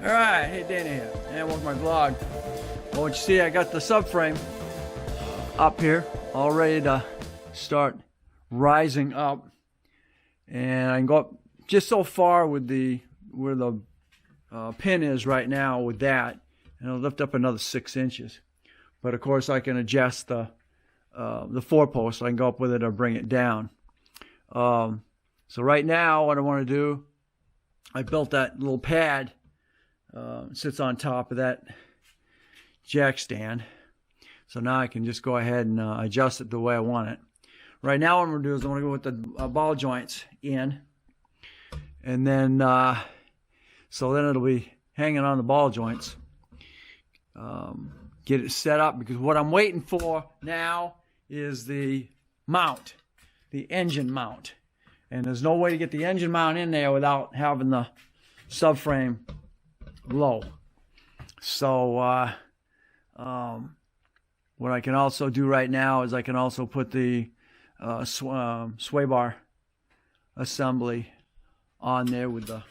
Alright, hey Dana here, and welcome to my vlog. Well, what you see, I got the subframe up here, all ready to start rising up. And I can go up just so far with where the pin is right now with that, and it'll lift up another 6 inches. But of course I can adjust the 4-post, so I can go up with it or bring it down. So right now what I want to do, I built that little pad. It sits on top of that jack stand. So now I can just go ahead and adjust it the way I want it. Right now what I'm going to do is I want to go with the ball joints in. And then, so then it'll be hanging on the ball joints. Get it set up, because what I'm waiting for now is the mount, the engine mount. And there's no way to get the engine mount in there without having the subframe low. So what I can also do right now is I can also put the sway bar assembly on there with the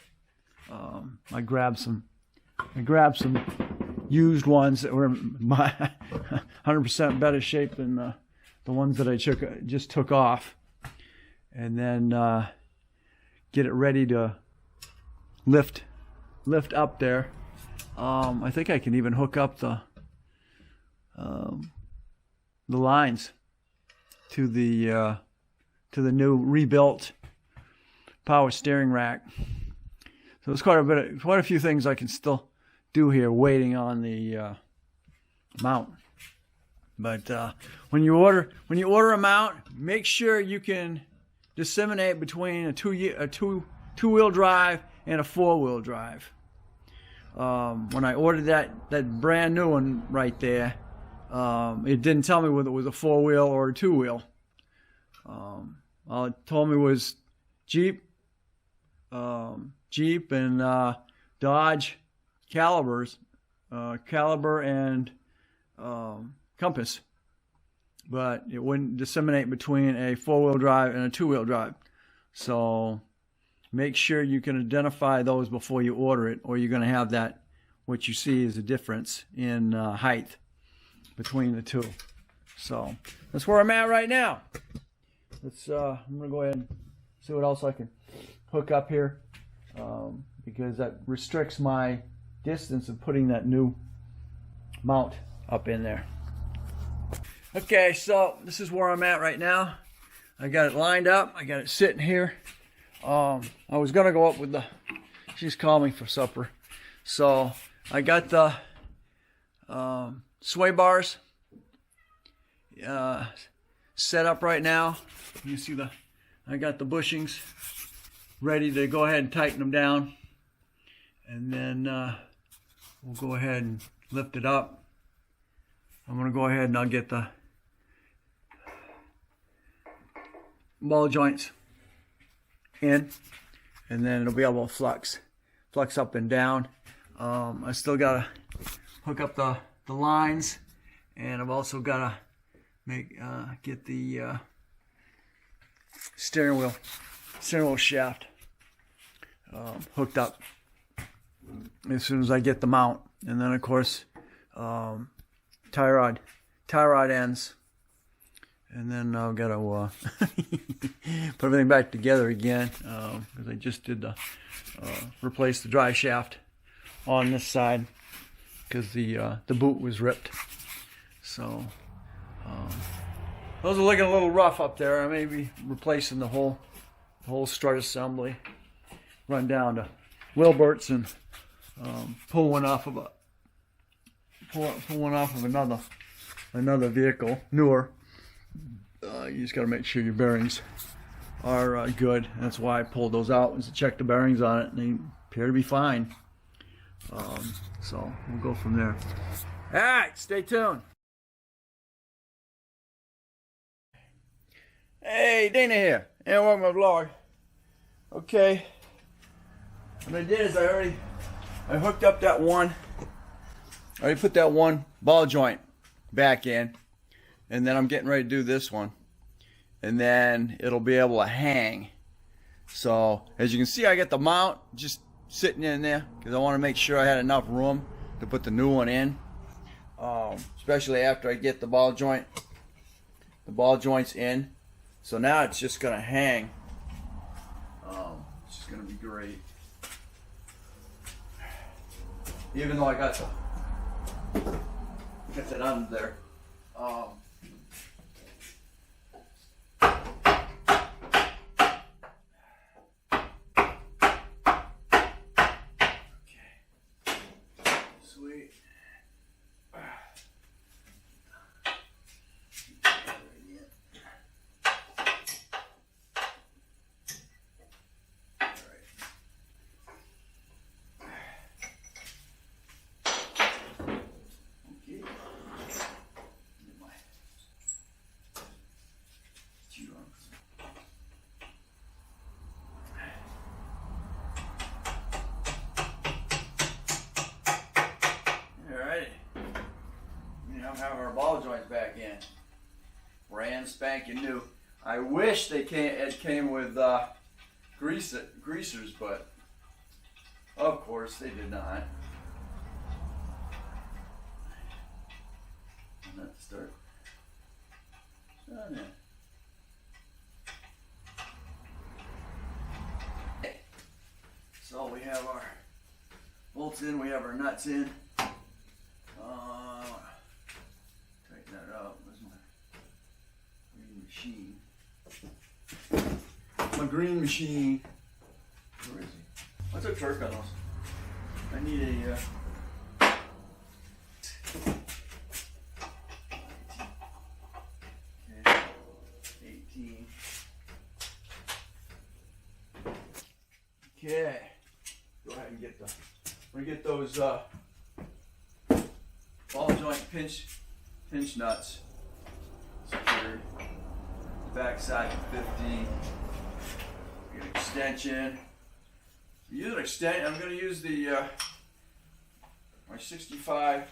I grabbed some used ones that were in my 100% better shape than the ones that I just took off, and then get it ready to lift up there. I think I can even hook up the lines to the new rebuilt power steering rack. So there's quite a few things I can still do here, waiting on the mount. But when you order a mount, make sure you can disseminate between a two-wheel drive and a 4-wheel drive. When I ordered that brand new one right there, it didn't tell me whether it was a 4-wheel or a 2-wheel. All it told me was Jeep and Dodge Caliber and Compass, but it wouldn't disseminate between a 4-wheel drive and a 2-wheel drive. So make sure you can identify those before you order it, or you're going to have that, what you see is a difference in height between the two. So that's where I'm at right now. I'm going to go ahead and see what else I can hook up here, because that restricts my distance of putting that new mount up in there. Okay, so this is where I'm at right now. I got it lined up. I got it sitting here. I was gonna go up with she's calling me for supper. So I got the sway bars set up right now. You see I got the bushings ready to go ahead and tighten them down. And then we'll go ahead and lift it up. I'm gonna go ahead and I'll get the ball joints in, and then it'll be able to flex up and down. I still gotta hook up the lines, and I've also gotta get the steering wheel shaft hooked up as soon as I get the mount. And then of course tie rod ends. And then I've got to put everything back together again, because I just did replace the drive shaft on this side, because the boot was ripped. So those are looking a little rough up there. I may be replacing the whole strut assembly, run down to Wilbert's and pull one off of another vehicle, newer. You just got to make sure your bearings are good. That's why I pulled those out, was to check the bearings on it, and they appear to be fine. So we'll go from there. All right, stay tuned. Hey, Dana here, and welcome to my vlog. Okay, what I did is I hooked up that one. I already put that one ball joint back in. And then I'm getting ready to do this one, and then it'll be able to hang. So as you can see, I got the mount just sitting in there because I want to make sure I had enough room to put the new one in, especially after I get the ball joints in. So now it's just gonna hang. It's just gonna be great. Even though I got that under there. Sweet. Have our ball joints back in, brand spanking new. I wish they came with greasers, but of course they did not. And let's start. So we have our bolts in, we have our nuts in. That up. Where's my green machine? My green machine. Where is he? What's our torque on those? I need a. Okay, 18. Okay. Go ahead and get the. We get those ball joint pinch nuts secured. Back side to 50. Get an extension. Use an extension. I'm going to use the my 65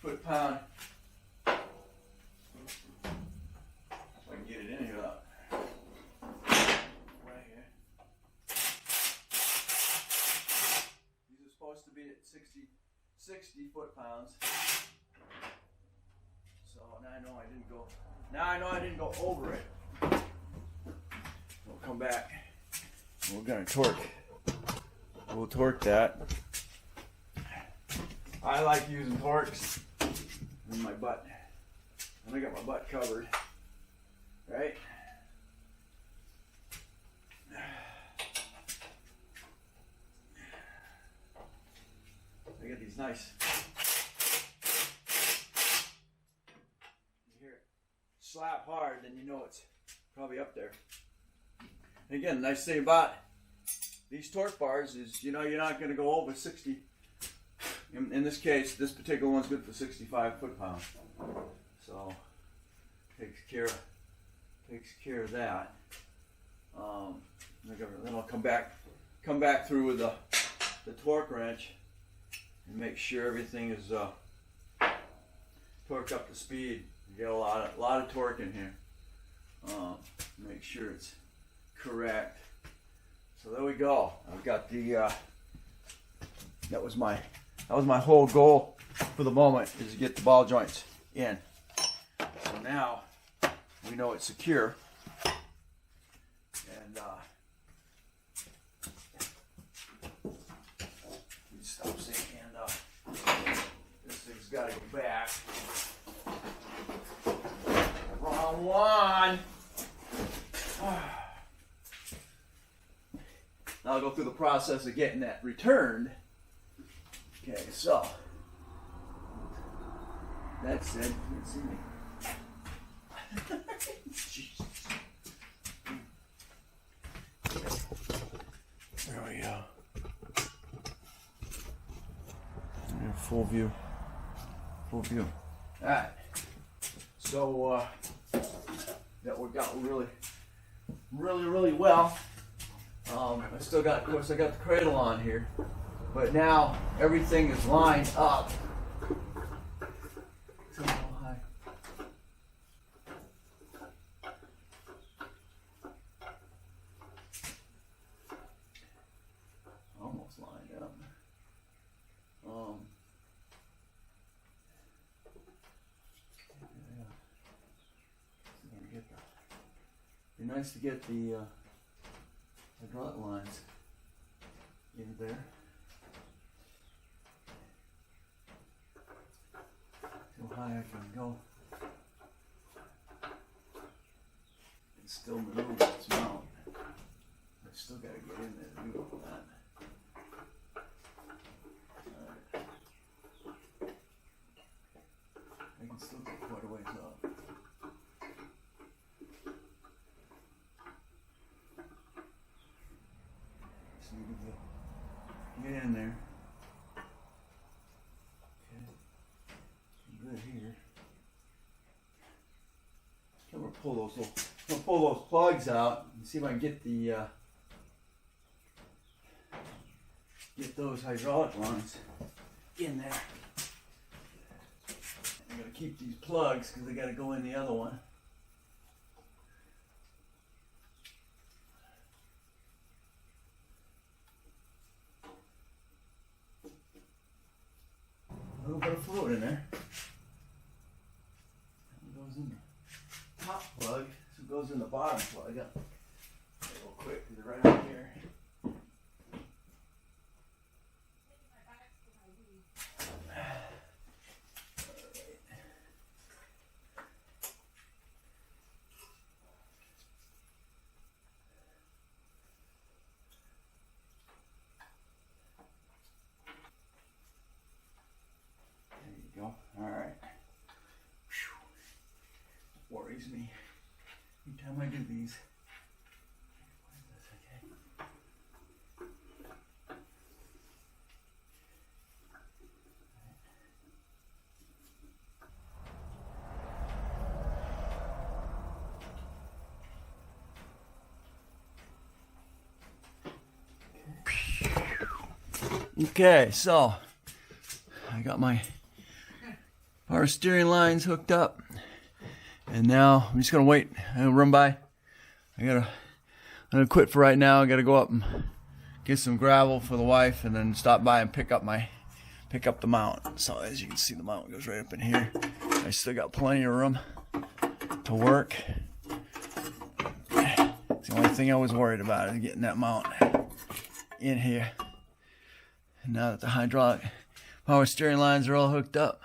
foot-pound. If I can get it in here. Right here. These are supposed to be at 60 foot-pounds. So now I know I didn't go. Now I know I didn't go over it. We'll come back. We're gonna torque. We'll torque that. I like using torques in my butt. And I got my butt covered. Right? I got these nice. Slap hard, then you know it's probably up there. And again, the nice thing about these torque bars is, you know, you're not going to go over 60. In this case, this particular one's good for 65 foot-pounds. So takes care of that. Then I'll come back through with the torque wrench and make sure everything is torqued up to speed. You get a lot of torque in here. Make sure it's correct. So there we go. I've got the. That was my whole goal for the moment, is to get the ball joints in. So now we know it's secure. And stop saying this thing's got to go back. Wrong one. Now I'll go through the process of getting that returned. Okay, so that's it. You can't see me. There we go. Full view. Full view. All right. So that worked out really well. I still got, of course, I got the cradle on here, but now everything is lined up. Almost lined be nice to get the hydraulic lines in there. See how high I can go. And still maneuver this mount. I still got to get in there to do all that. I can still get quite a ways up. Just need to get in there. Okay. Good here. I'm gonna pull those plugs out and see if I can get the get those hydraulic lines in there. I'm gonna keep these plugs because they got to go in the other one. A little bit of fluid in there. That goes in the top plug. So it goes in the bottom plug. Real quick, because they're right out here. Alright. Worries me every time I do these. Okay, so I got my power steering lines hooked up, and now I'm just gonna wait. I'm gonna run by. I'm gonna quit for right now. I gotta go up and get some gravel for the wife, and then stop by and pick up the mount. So as you can see, the mount goes right up in here. I still got plenty of room to work. It's the only thing I was worried about is getting that mount in here. And now that the hydraulic power steering lines are all hooked up,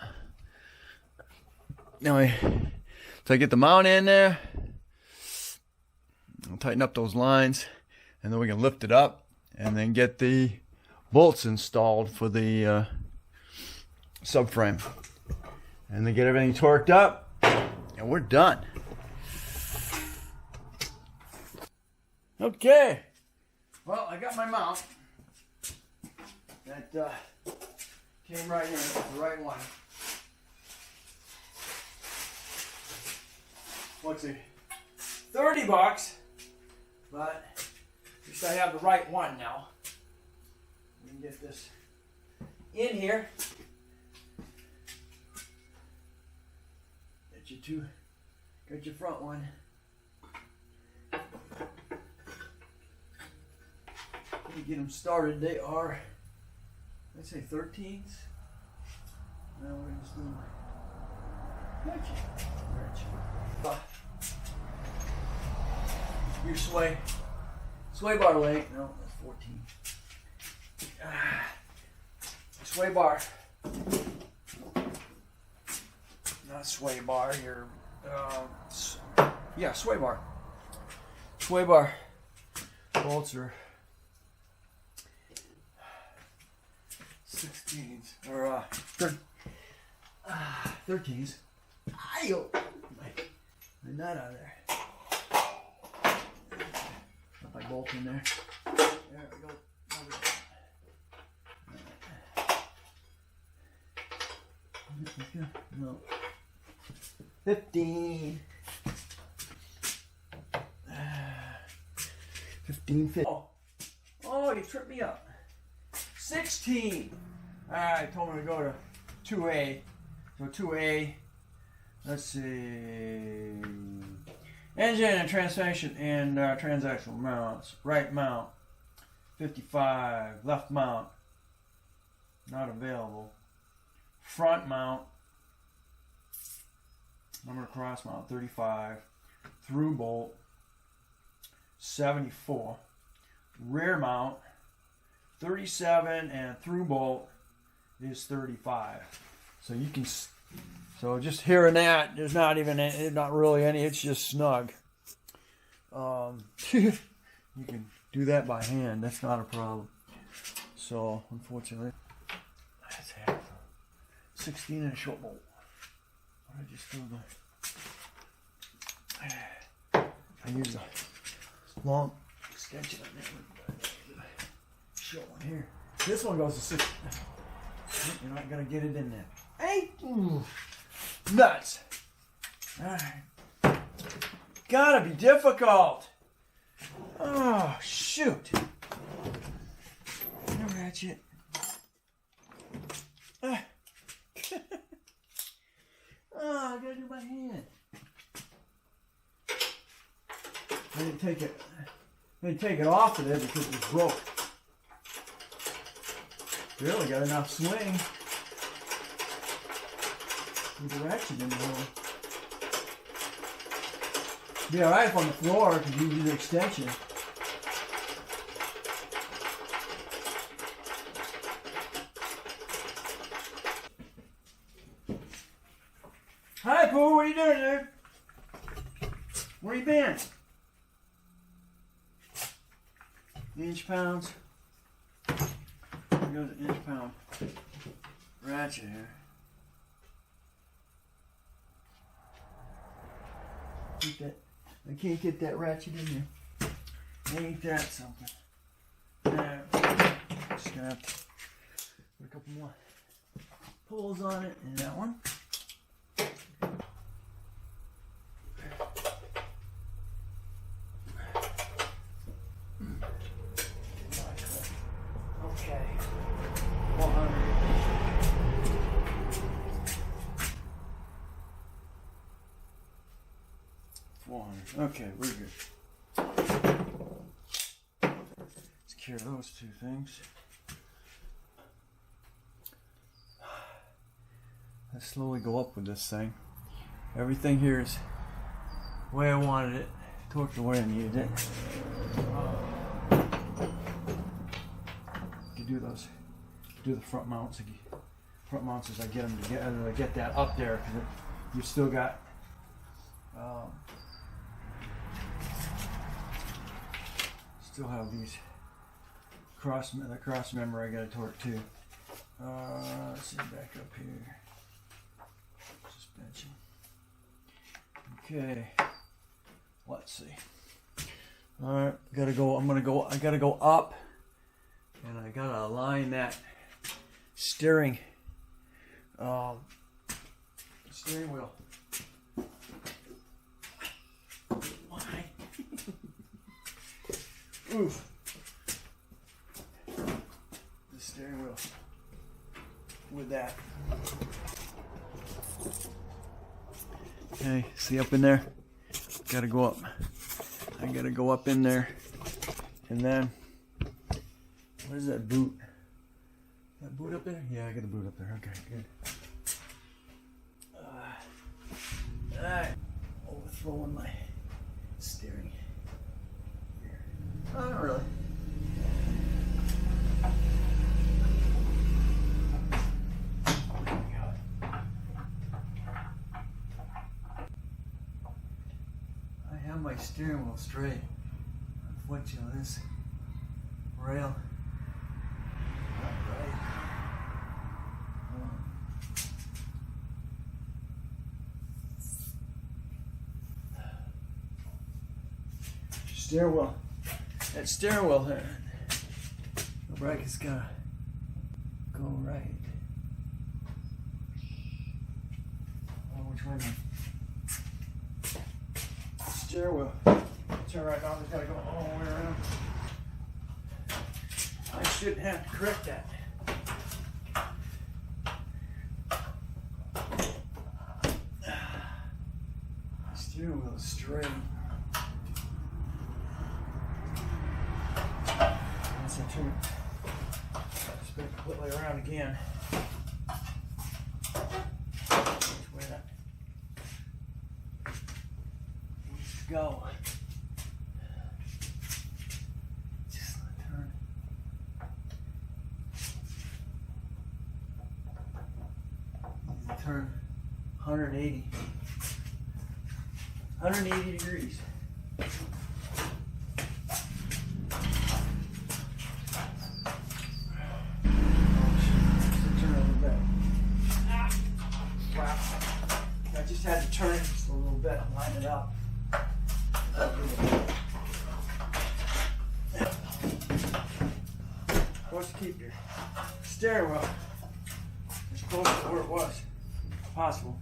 now so I get the mount in there, I'll tighten up those lines, and then we can lift it up and then get the bolts installed for the subframe, and then get everything torqued up, and we're done. Okay, well, I got my mount that came right in, the right one. What's it? $30, but at least I have the right one now. We can get this in here. Got your front one. Let me get them started. They are, I'd say 13s. Now we're going to just do your sway bar length. No, that's 14. Sway bar. Not sway bar. Your yeah, sway bar. Sway bar bolts are 16s or 13s. Ayo! My nut out of there. Got my bolt in there. There we go. No. 15. 15. Oh, you tripped me up. 16. I told me to go to 2A. So 2A. Let's see. Engine and transmission and transaxle mounts. Right mount. 55. Left mount. Not available. Front mount. I'm going to cross mount 35. Through bolt. 74. Rear mount 37, and through bolt is 35. So you can, so just hearing that, there's not really any, it's just snug. You can do that by hand, that's not a problem. So unfortunately, that's half 16 and a short bolt. What did I just do there? I use a long extension on that one. Short one here. This one goes to 6. You're not gonna get it in there. Hey, nuts! All right, gotta be difficult. Oh shoot! No ratchet. Oh, I gotta do my hand. I didn't take it off of there because it was broke. Really got enough swing with the ratchet in the hole. Be alright if on the floor because you use the extension. Hi, Pooh, what are you doing, dude? Where you been? Inch pounds. There goes an inch pound ratchet here. Keep that. I can't get that ratchet in there. Ain't that something? Just gonna have to put a couple more pulls on it, and that one. Okay. 400. Okay, we're good. Let's carry those two things. Let's slowly go up with this thing. Everything here is the way I wanted it, torqued the way I needed it. You do those, do the front mounts as I get them to get that up there, because you still got still have these the cross member I got to torque too. Let's see, back up here. Suspension. Okay. Let's see. All right, I gotta go up, and I gotta align that steering wheel. Why? Oof. The steering wheel with that. Okay, see up in there? Gotta go up. I gotta go up in there. And then, what is that boot? That boot up there? Yeah, I got the boot up there. Okay, good. Alright. Overthrowing my steering. Oh, not really. I have my steering wheel straight. Unfortunately, this rail not right. Steering wheel. That steering wheel here. The bracket's gotta go right. Oh, which way am I? Steering wheel. Turn right now, it's gotta go all the way around. I shouldn't have to correct that. The steering wheel is straight. Once I turn it, spin it completely around again. Which way that needs to go. turn 180 degrees. I just had to turn it just a little bit and line it up. Of course, keep your steering wheel as close to where it was as possible.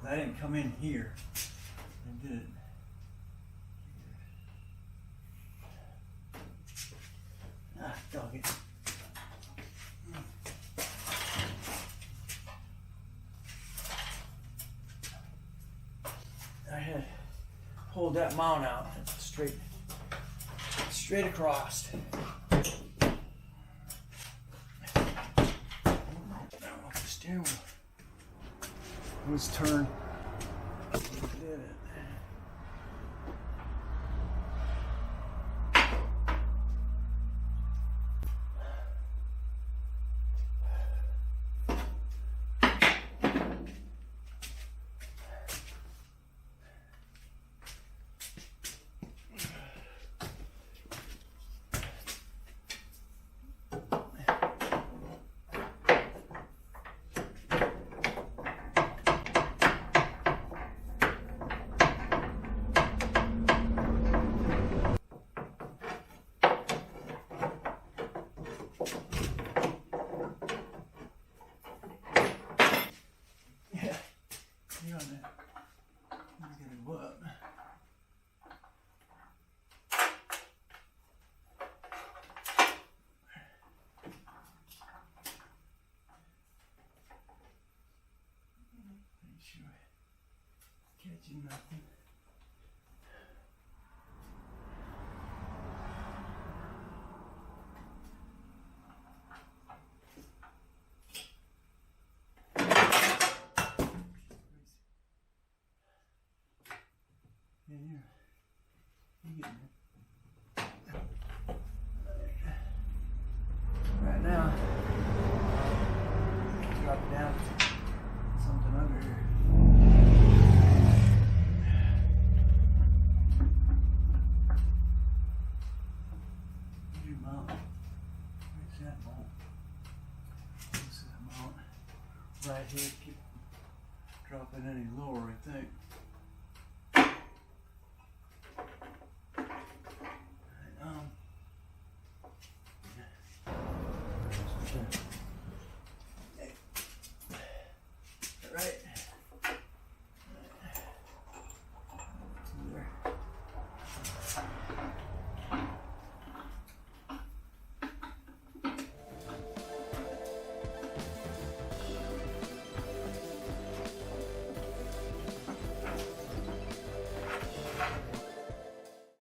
I didn't come in here. I did it. Ah, dog it. I had pulled that mount out straight across. Now the steering wheel was turned. Did it. Catching nothing. Yeah, you're getting it. Right now, drop it down something under here. Right here, keep dropping any lower, I think.